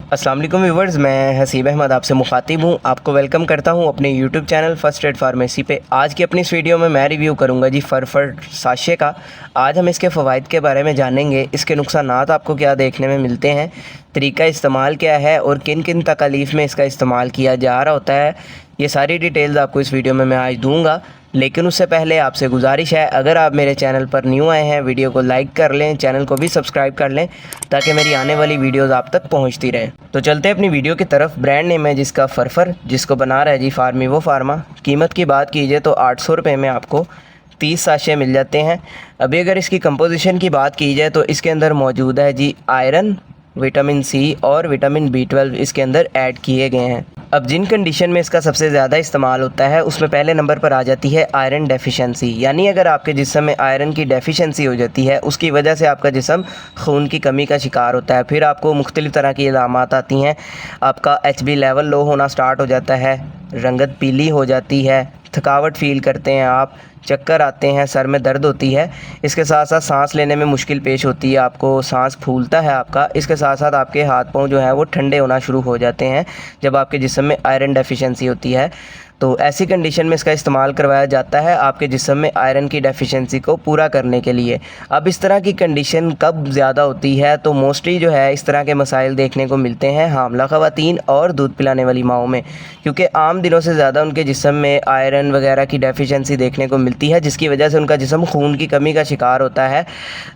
अस्सलाम वालेकुम व्यूवर्स, मैं हसीब अहमद आपसे मुखातिब हूँ। आपको वेलकम करता हूँ अपने YouTube channel first aid pharmacy पे। आज की अपनी इस वीडियो में मैं रिव्यू करूँगा जी फरफर साशे का। आज हम इसके फ़वाइद के बारे में जानेंगे, इसके नुकसानात आपको क्या देखने में मिलते हैं, तरीका इस्तेमाल क्या है और किन किन तकालीफ में इसका इस्तेमाल किया जा रहा होता है। ये सारी डिटेल्स आपको इस वीडियो में मैं आज दूँगा। लेकिन उससे पहले आपसे गुजारिश है, अगर आप मेरे चैनल पर न्यू आए हैं, वीडियो को लाइक कर लें, चैनल को भी सब्सक्राइब कर लें ताकि मेरी आने वाली वीडियोस आप तक पहुंचती रहें। तो चलते हैं अपनी वीडियो की तरफ। ब्रांड नेम है जिसका फरफर, जिसको बना रहा है जी फार्मीवो फार्मा। कीमत की बात कीजिए तो 800 रुपये में आपको 30 साशे मिल जाते हैं। अभी अगर इसकी कंपोजिशन की बात की जाए तो इसके अंदर मौजूद है जी आयरन, विटामिन सी और विटामिन B12 इसके अंदर ऐड किए गए हैं। अब जिन कंडीशन में इसका सबसे ज़्यादा इस्तेमाल होता है उसमें पहले नंबर पर आ जाती है आयरन डेफिशिएंसी, यानी अगर आपके जिस्म में आयरन की डेफिशिएंसी हो जाती है, उसकी वजह से आपका जिस्म खून की कमी का शिकार होता है। फिर आपको मुख्तलिफ़ तरह की इलामात आती हैं। आपका HB लेवल लो होना स्टार्ट हो जाता है, रंगत पीली हो जाती है, थकावट फ़ील करते हैं आप, चक्कर आते हैं, सर में दर्द होती है। इसके साथ साथ सांस लेने में मुश्किल पेश होती है, आपको सांस फूलता है आपका। इसके साथ साथ आपके हाथ पांव जो है वो ठंडे होना शुरू हो जाते हैं जब आपके जिस्म में आयरन डेफिशिएंसी होती है। तो ऐसी कंडीशन में इसका इस्तेमाल करवाया जाता है आपके जिस्म में आयरन की डेफिशिएंसी को पूरा करने के लिए। अब इस तरह की कंडीशन कब ज़्यादा होती है तो मोस्टली जो है इस तरह के मसाइल देखने को मिलते हैं हामला ख़वातीन और दूध पिलाने वाली माओं में, क्योंकि आम दिनों से ज़्यादा उनके जिस्म में आयरन वगैरह की डेफिशिएंसी देखने को मिलती है, जिसकी वजह से उनका जिस्म खून की कमी का शिकार होता है।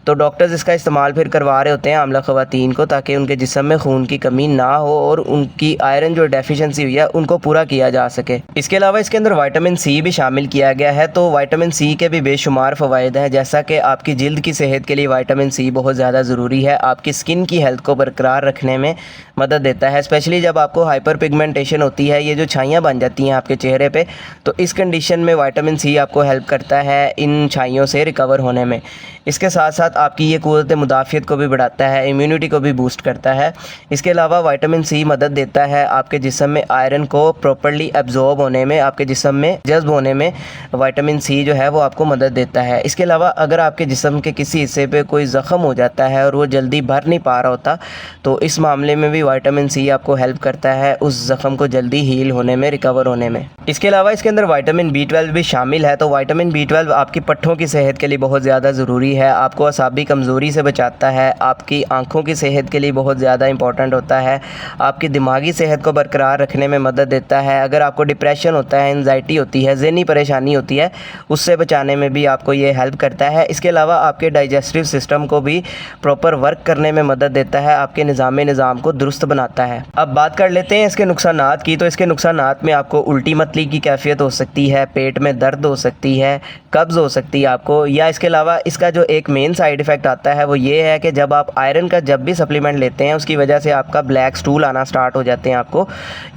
तो डॉक्टर्स इसका इस्तेमाल फिर करवा रहे होते हैं हामला ख़वातीन को, ताकि उनके जिस्म में खून की कमी ना हो और उनकी आयरन जो डेफिशिएंसी हुई है उनको पूरा किया जा सके। इसके अलावा इसके अंदर विटामिन सी भी शामिल किया गया है। तो विटामिन सी के भी बेशुमार फ़वाइद हैं, जैसा कि आपकी जिल्द की सेहत के लिए विटामिन सी बहुत ज़्यादा ज़रूरी है। आपकी स्किन की हेल्थ को बरकरार रखने में मदद देता है, स्पेशली जब आपको हाइपर पिगमेंटेशन होती है, ये जो छाइयाँ बन जाती हैं आपके चेहरे पे, तो इस कंडीशन में विटामिन सी आपको हेल्प करता है इन छाइयों से रिकवर होने में। इसके साथ साथ आपकी ये क़ुव्वत मुदाफ़ियत को भी बढ़ाता है, इम्यूनिटी को भी बूस्ट करता है। इसके अलावा विटामिन सी मदद देता है आपके जिस्म में आयरन को प्रॉपर्ली एब्जॉर्ब होने में, आपके जिस्म में जज्ब होने में विटामिन सी जो है वो आपको मदद देता है। इसके अलावा अगर आपके जिस्म के किसी हिस्से पे कोई ज़ख़म हो जाता है और वो जल्दी भर नहीं पा रहा होता, तो इस मामले में भी विटामिन सी आपको हेल्प करता है उस ज़ख़म को जल्दी हील होने में, रिकवर होने में। इसके अलावा इसके अंदर विटामिन B12 भी शामिल है। तो विटामिन B12 आपकी पट्ठों की सेहत के लिए बहुत ज़्यादा ज़रूरी है, आपको असाबी कमज़ोरी से बचाता है, आपकी आँखों की सेहत के लिए बहुत ज़्यादा इंपॉर्टेंट होता है, आपकी दिमागी सेहत को बरकरार रखने में मदद देता है। अगर आपको डिप्रेशन होता है, एंजाइटी होती है, ज़हनी परेशानी होती है, उससे बचाने में भी आपको ये हेल्प करता है। इसके अलावा आपके डाइजेस्टिव सिस्टम को भी प्रॉपर वर्क करने में मदद देता है, आपके निज़ाम को दुरुस्त बनाता है। अब बात कर लेते हैं इसके नुकसानात की। तो इसके नुकसानात में आपको उल्टी मतली की कैफियत हो सकती है, पेट में दर्द हो सकती है, कब्ज़ हो सकती है आपको, या इसके अलावा इसका जो एक मेन साइड इफ़ेक्ट आता है वो ये है कि जब आप आयरन का जब भी सप्लीमेंट लेते हैं उसकी वजह से आपका ब्लैक स्टूल आना स्टार्ट हो जाते हैं आपको,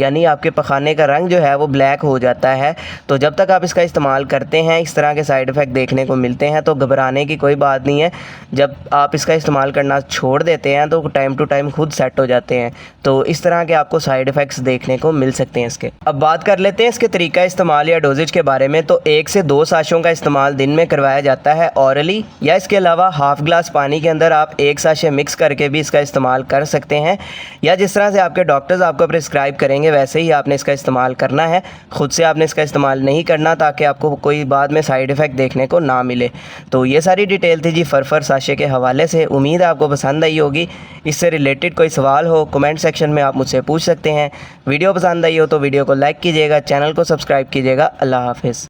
यानी आपके पखाने का रंग जो है वो ब्लैक हो जाता है। तो जब तक आप इसका इस्तेमाल करते हैं इस तरह के साइड इफ़ेक्ट देखने को मिलते हैं, तो घबराने की कोई बात नहीं है। जब आप इसका इस्तेमाल करना छोड़ देते हैं तो टाइम टू टाइम खुद सेट हो जाते हैं। तो इस तरह के आपको साइड इफ़ेक्ट्स देखने को मिल सकते हैं इसके। अब बात कर लेते हैं इसके तरीका इस्तेमाल या डोजेज के बारे में। तो 1 से 2 साशों का इस्तेमाल दिन में करवाया जाता है ऑरली, या इसके अलावा हाफ ग्लास पानी के अंदर आप 1 साशे मिक्स करके भी इसका इस्तेमाल कर सकते हैं, या जिस तरह से आपके डॉक्टर्स आपको प्रिस्क्राइब करेंगे वैसे ही आपने इसका इस्तेमाल करना है। खुद से आपने इसका इस्तेमाल नहीं करना ताकि आपको कोई बाद में साइड इफ़ेक्ट देखने को ना मिले। तो ये सारी डिटेल थी जी फरफर साशे के हवाले से। उम्मीद है आपको पसंद आई होगी। इससे रिलेटेड कोई सवाल हो कमेंट सेक्शन में आप मुझसे पूछ सकते हैं। वीडियो पसंद आई हो तो वीडियो को लाइक कीजिएगा, चैनल को सब्सक्राइब कीजिएगा। अल्लाह हाफ़िज़।